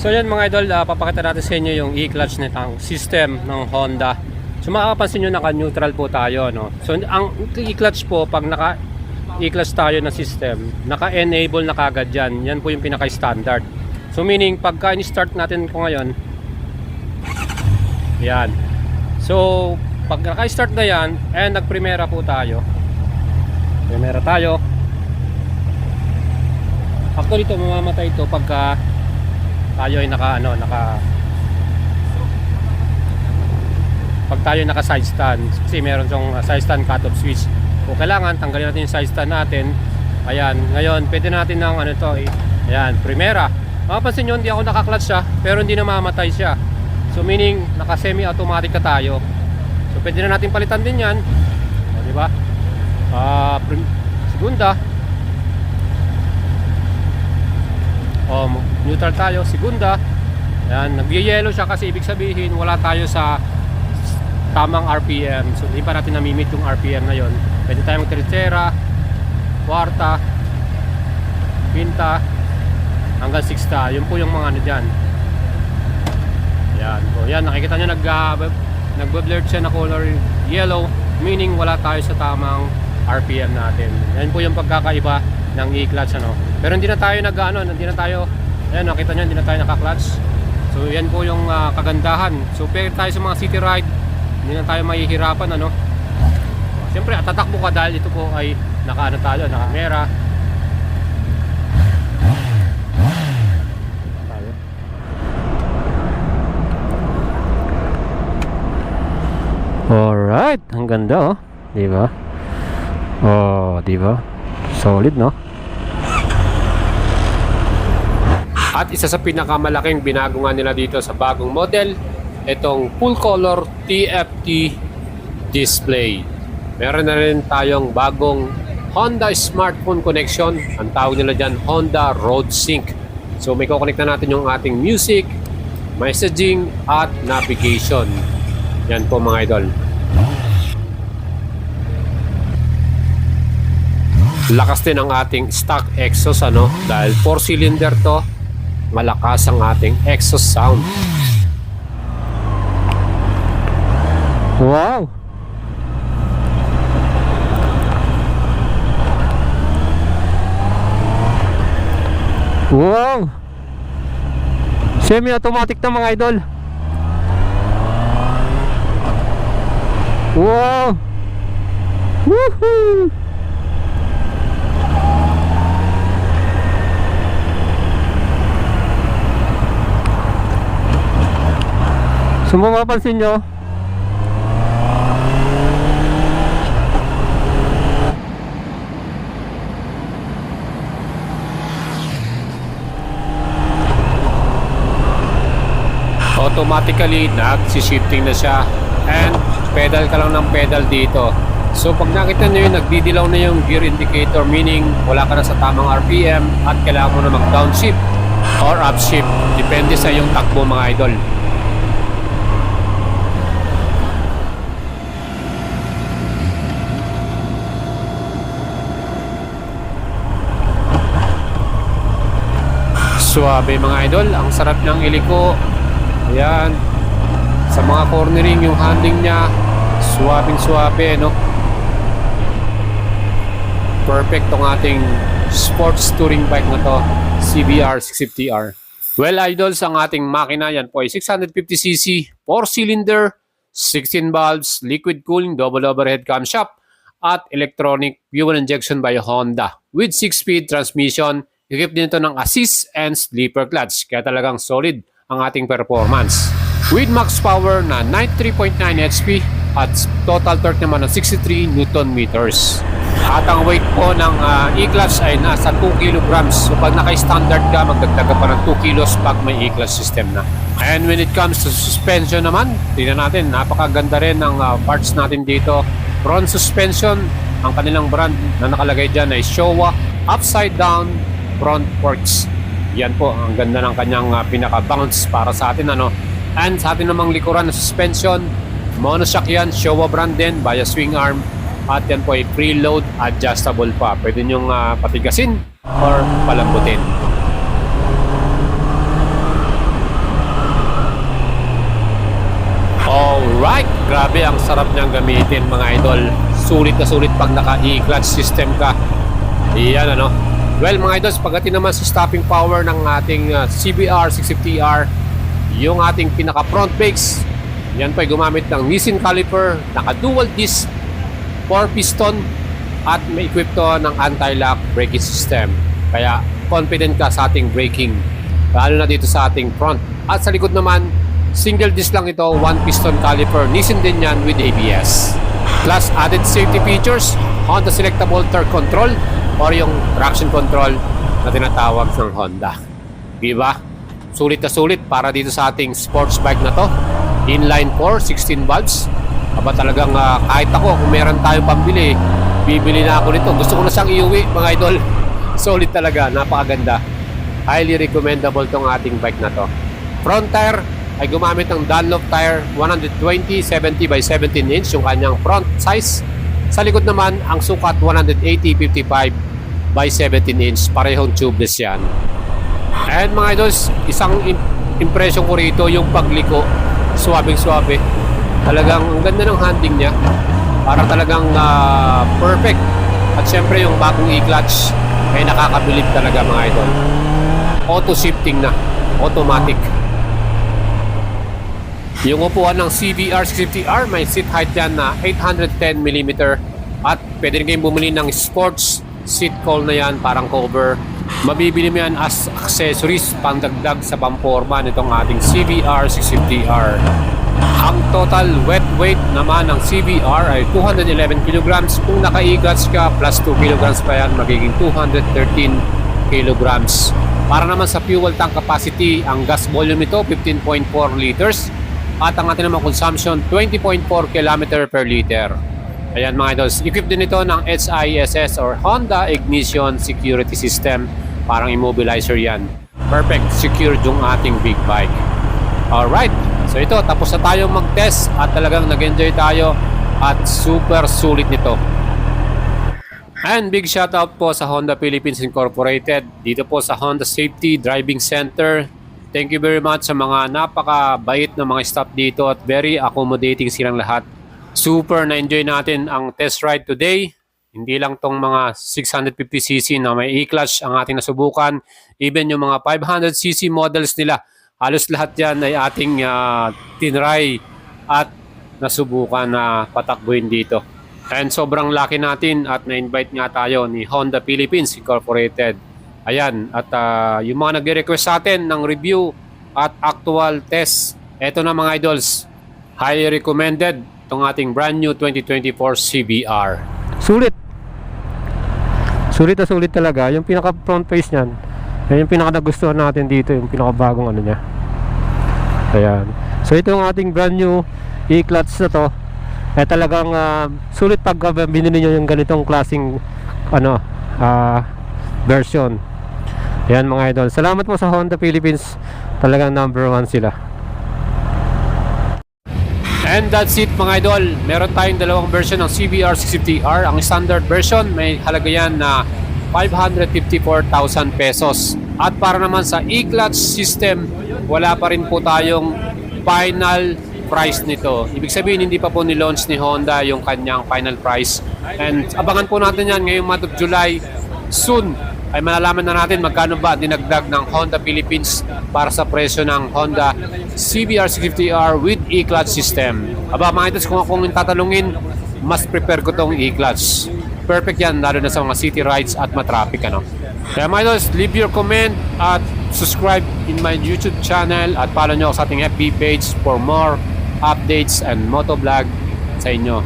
So yan mga idol, papakita natin sa inyo yung e-clutch nitong system ng Honda. So makakapansin nyo naka-neutral po tayo, no? So ang e-clutch po, pag naka-e-clutch tayo na system, naka-enable na kagad yan. Yan po yung pinaka-standard. So meaning, pagka in-start natin po ngayon, yan. So pag naka-start na yan, and nag-primera po tayo. Primera tayo. Actually ito, mamamatay ito pagka tayo ay pag tayo naka side stand, kasi meron siyang side stand cut-off switch. O kailangan tanggalin natin yung side stand natin. Ayan, ngayon pwede natin ng ayan, primera. Mapapansin nyo, hindi ako naka-clutch siya, pero hindi na mamatay siya. So meaning, naka semi-automatic na tayo. So pwede na natin palitan din yan. O, diba? Segunda. Neutral tayo, segunda. Ayan, nag-yellow siya kasi ibig sabihin wala tayo sa tamang RPM. So hindi pa natin namimit yung RPM na yon. Pwede tayong tercera, kwarta, quinta, hanggang sixta. Yun po yung mga ano dyan. Ayan, so yan, nakikita nyo nagbe-blur siya na color yellow, meaning wala tayo sa tamang RPM natin. Yan po yung pagkakaiba ng e-clutch, ano. Pero hindi na tayo ayan, nakita nyo, hindi na tayo naka-clutch. So yan po yung kagandahan. So pwede tayo sa mga city ride, hindi na tayo mahihirapan, ano. Siyempre tatakbo ka dahil ito po ay naka-camera. Alright, ang ganda, oh. Diba? Oh, diba? Solid, no? At isa sa pinakamalaking binago nga nila dito sa bagong model, itong full color TFT display. Meron na rin tayong bagong Honda smartphone connection. Ang tawag nila dyan, Honda Road Sync. So may kukonect na natin yung ating music, messaging, at navigation. Yan po mga idol. Lakas din ang ating stock exhaust, ano, dahil 4-cylinder to, malakas ang ating exhaust sound. Wow! Wow! Semi-automatic na mga idol. Wow! Woohoo! So mapapansin nyo, automatically nagsi-shifting na siya, and pedal ka lang ng pedal dito. So pag nakita nyo yun, nagdidilaw na yung gear indicator, meaning wala ka na sa tamang RPM at kailangan mo na mag-downshift or upshift, depende sa yung takbo mga idol. Suabe mga idol, ang sarap ng iliko. Ayan, sa mga cornering yung handling niya, suwabing suwabe, no? Perfect tong ating sports touring bike na to, CBR 650R. Well idols, ang ating makina yan po ay 650cc, 4-cylinder, 16 valves, liquid cooling, double overhead camshaft, at electronic fuel injection by Honda with 6-speed transmission. Equipped din ito ng assist and sleeper clutch, kaya talagang solid ang ating performance. With max power na 93.9 HP at total torque naman ng 63 Newton meters. At ang weight po ng e-clutch ay nasa 2 kilograms. So pag naka-standard ka, magdagdag pa ng 2 kilos pag may e-clutch system na. And when it comes to suspension naman, tingnan natin, napakaganda rin ng parts natin dito. Front suspension, ang kanilang brand na nakalagay dyan ay Showa upside down front forks. Yan po, ang ganda ng kanyang pinaka-bounce para sa atin, ano. And sa atin namang likuran na suspension, monoshock yan, Showa brand din, via swing arm. At yan po ay preload adjustable pa. Pwede nyong patigasin or palambutin. Alright, grabe ang sarap niyang gamitin mga idol. Sulit na sulit pag naka e-clutch system ka. Iyan ano. Well mga idols, pagdating naman sa stopping power ng ating CBR 650R, yung ating pinaka front brakes, yan pa ay gumamit ng Nissin caliper, naka dual disc, 4 piston, at may equip to ng anti-lock braking system. Kaya confident ka sa ating braking, lalo na dito sa ating front. At sa likod naman, single disc lang ito, 1 piston caliper, Nissin din yan with ABS. Plus added safety features, Honda selectable torque control or yung traction control na tinatawag ng Honda. Diba? Sulit na sulit para dito sa ating sports bike na to. Inline 4, 16 valves. Aba talagang kahit ako, kung meron tayong pambili, bibili na ako nito. Gusto ko na siyang iuwi mga idol. Solid talaga, napakaganda. Highly recommendable tong ating bike na to. Front tire ay gumamit ng Dunlop tire 120/70 by 17 inch yung kanyang front size. Sa likod naman, ang sukat 180/55 by 17 inch. Parehong tubeless yan. And mga idols, isang impression ko rito yung pagliko. Suwabing-suwabe. Talagang ang ganda ng handling niya. Parang talagang perfect. At syempre yung bagong e-clutch ay nakakabilib talaga mga idol. Auto shifting na. Automatic. Yung upuan ng CBR 650R, may seat height yan na 810mm at pwede rin kayong bumili ng sports seat cowl na yan, parang cover. Mabibili mo yan as accessories pandagdag sa pamporma nitong ating CBR 650R. Ang total wet weight naman ng CBR ay 211 kg. Kung naka-e-clutch ka plus 2 kg pa yan, magiging 213 kg. Para naman sa fuel tank capacity, ang gas volume nito 15.4 liters. At ang ating naman consumption, 20.4 km per liter. Ayan mga idols, equipped din ito ng HISS or Honda Ignition Security System. Parang immobilizer yan. Perfect, secured yung ating big bike. Alright, so ito, tapos na tayong mag-test at talagang nag-enjoy tayo at super sulit nito. And big shoutout po sa Honda Philippines Incorporated, dito po sa Honda Safety Driving Center. Thank you very much sa mga napakabait na mga staff dito at very accommodating silang lahat. Super na-enjoy natin ang test ride today. Hindi lang tong mga 650cc na may e-clutch ang ating nasubukan. Even yung mga 500cc models nila, halos lahat yan ay ating tinry at nasubukan na patakbuhin dito. And sobrang lucky natin at na-invite nga tayo ni Honda Philippines Incorporated. Ayan, at yung mga nagre-request sa atin ng review at actual test, eto na mga idols, highly recommended itong ating brand new 2024 CBR. Sulit! Sulit na sulit talaga. Yung pinaka front face niyan, yan yung pinaka nagustuhan natin dito, yung pinaka bagong ano niya. Ayan. So ito yung ating brand new e-clutch na to. Eh talagang sulit pag binili nyo yung ganitong klaseng version. Ayan mga idol, salamat po sa Honda Philippines, talagang number 1 sila. And that's it mga idol, meron tayong dalawang version ng CBR 650R. Ang standard version may halaga yan na 554,000 pesos. At para naman sa e-clutch system, wala pa rin po tayong final price nito. Ibig sabihin hindi pa po ni-launch ni Honda yung kanyang final price. And abangan po natin yan ngayong month of July. Soon ay malalaman na natin magkano ba dinagdag ng Honda Philippines para sa presyo ng Honda CBR 650R with e-clutch system. Aba mga idols, kung akong tatalungin, mas prepare ko tong e-clutch. Perfect yan, lalo na sa mga city rides at matraffic ano. Kaya mga idols, leave your comment at subscribe in my YouTube channel at follow nyo ako sa ating FB page for more updates and motovlog sa inyo.